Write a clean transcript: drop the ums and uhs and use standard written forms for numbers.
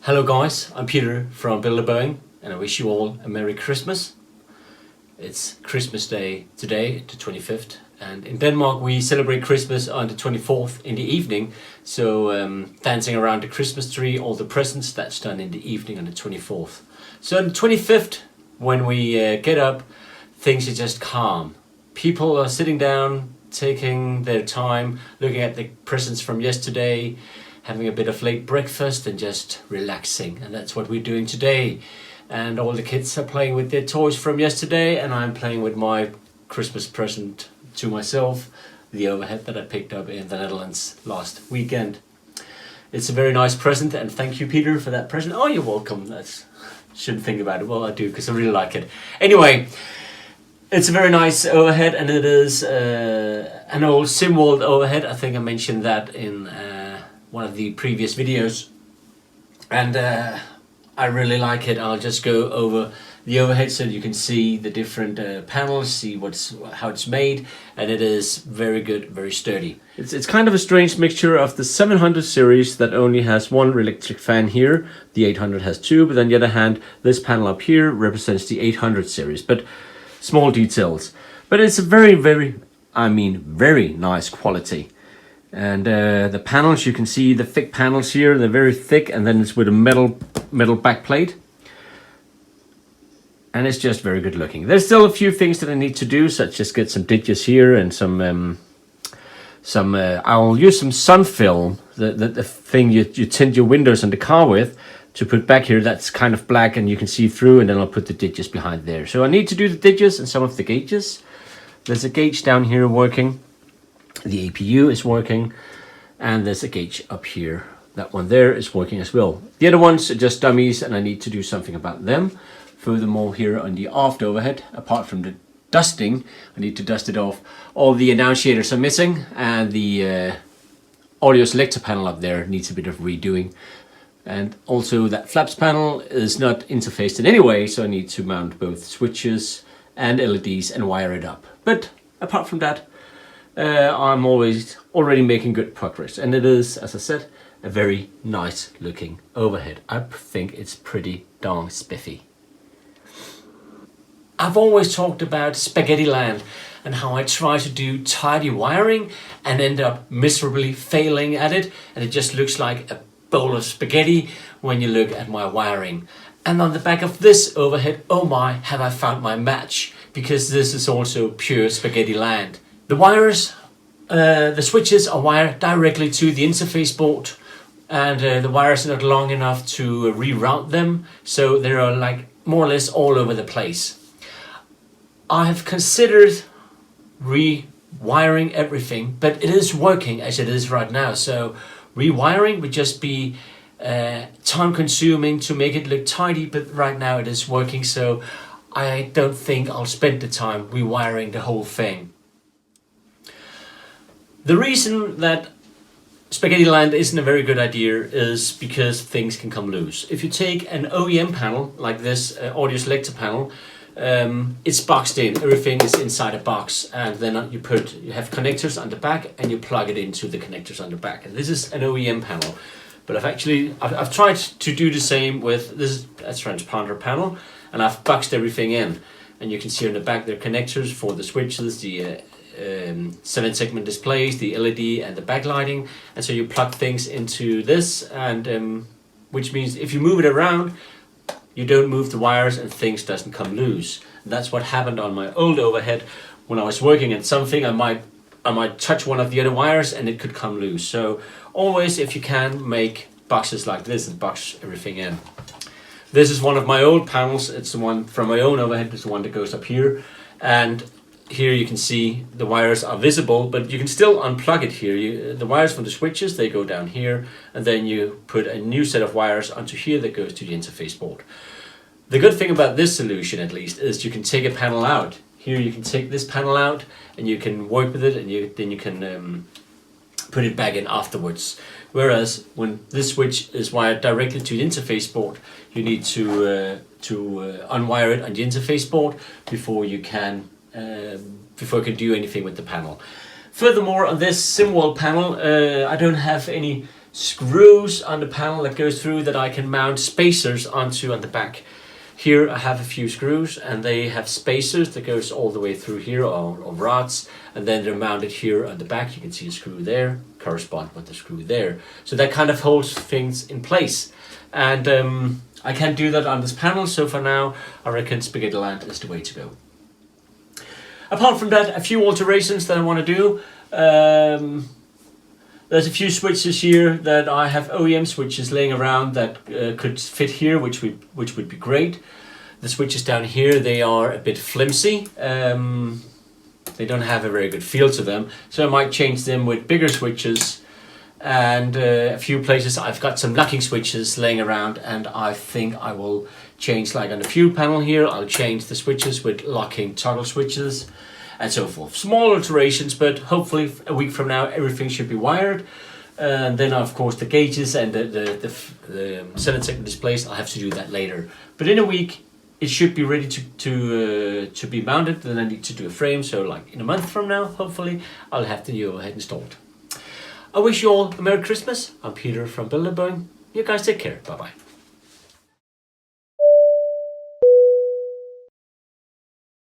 Hello guys, I'm Peter from Builder Boeing and I wish you all a Merry Christmas. It's Christmas Day today, the 25th, and in Denmark we celebrate Christmas on the 24th in the evening. So dancing around the Christmas tree, all the presents, that's done in the evening on the 24th. So on the 25th, when we get up, things are just calm. People are sitting down, taking their time, looking at the presents from yesterday, having a bit of late breakfast and just relaxing, and that's what we're doing today. And all the kids are playing with their toys from yesterday, and I'm playing with my Christmas present to myself, the overhead that I picked up in the Netherlands last weekend. It's a very nice present, and thank you, Peter, for that present. Oh, you're welcome. Shouldn't think about it. Well, I do, because I really like it. Anyway, it's a very nice overhead, and it is an old SimWorld overhead. I think I mentioned that in one of the previous videos, and I really like it. I'll just go over the overhead so you can see the different panels, see how it's made, and it is very good, very sturdy. It's kind of a strange mixture of the 700 series that only has one electric fan here, the 800 has two, but on the other hand this panel up here represents the 800 series, but small details. But it's a very nice quality. And the panels, you can see the thick panels here, they're very thick, and then it's with a metal back plate. And it's just very good looking. There's still a few things that I need to do, such as get some ditches here and I'll use some sun film, the thing you tint your windows on the car with, to put back here. That's kind of black and you can see through, and then I'll put the ditches behind there. So I need to do the ditches and some of the gauges. There's a gauge down here working. The APU is working, and there's a gauge up here. That one there is working as well. The other ones are just dummies, and I need to do something about them. Furthermore, here on the aft overhead, apart from the dusting, I need to dust it off. All the annunciators are missing, and the audio selector panel up there needs a bit of redoing. And also that flaps panel is not interfaced in any way, so I need to mount both switches and LEDs and wire it up. But apart from that, I'm already making good progress, and it is, as I said, a very nice looking overhead. I think it's pretty darn spiffy. I've always talked about spaghetti land and how I try to do tidy wiring and end up miserably failing at it, and it just looks like a bowl of spaghetti when you look at my wiring. And on the back of this overhead, oh my, have I found my match, because this is also pure spaghetti land. The wires, the switches are wired directly to the interface board, and the wires are not long enough to reroute them, so they are like more or less all over the place. I have considered rewiring everything, but it is working as it is right now, so rewiring would just be time consuming to make it look tidy, but right now it is working, so I don't think I'll spend the time rewiring the whole thing. The reason that spaghetti land isn't a very good idea is because things can come loose. If you take an OEM panel like this audio selector panel, it's boxed in. Everything is inside a box, and then you have connectors on the back, and you plug it into the connectors on the back. And this is an OEM panel, but I've tried to do the same with this a transponder panel, and I've boxed everything in. And you can see on the back there are connectors for the switches, the 7-segment displays, the LED, and the backlighting. And so you plug things into this, and which means if you move it around, you don't move the wires and things doesn't come loose. And that's what happened on my old overhead. When I was working at something, I might touch one of the other wires and it could come loose. So always, if you can, make boxes like this and box everything in. This is one of my old panels. It's the one from my own overhead. It's the one that goes up here, and here you can see the wires are visible, but you can still unplug it here. The wires from the switches, they go down here, and then you put a new set of wires onto here that goes to the interface board. The good thing about this solution, at least, is you can take a panel out. Here you can take this panel out and you can work with it, and then you can put it back in afterwards. Whereas when this switch is wired directly to the interface board, you need to unwire it on the interface board before you can do anything with the panel. Furthermore, on this SimWorld panel, I don't have any screws on the panel that goes through that I can mount spacers onto on the back. Here I have a few screws, and they have spacers that goes all the way through here, or rods, and then they're mounted here on the back. You can see a screw there, correspond with the screw there. So that kind of holds things in place. And I can't do that on this panel, so for now I reckon Spaghetti Land is the way to go. Apart from that, a few alterations that I want to do. There's a few switches here that I have OEM switches laying around that could fit here, which would be great. The switches down here, they are a bit flimsy. They don't have a very good feel to them, so I might change them with bigger switches. And a few places I've got some locking switches laying around, and I think I will change, like on the fuel panel here, I'll change the switches with locking toggle switches and so forth. Small alterations, but hopefully a week from now everything should be wired. And then of course the gauges and the cylinder segment displays, I'll have to do that later. But in a week it should be ready to be mounted. Then I need to do a frame, so like in a month from now, hopefully I'll have the new overhead installed. I wish you all a Merry Christmas. I'm Peter from Bilderberg. You guys take care. Bye bye.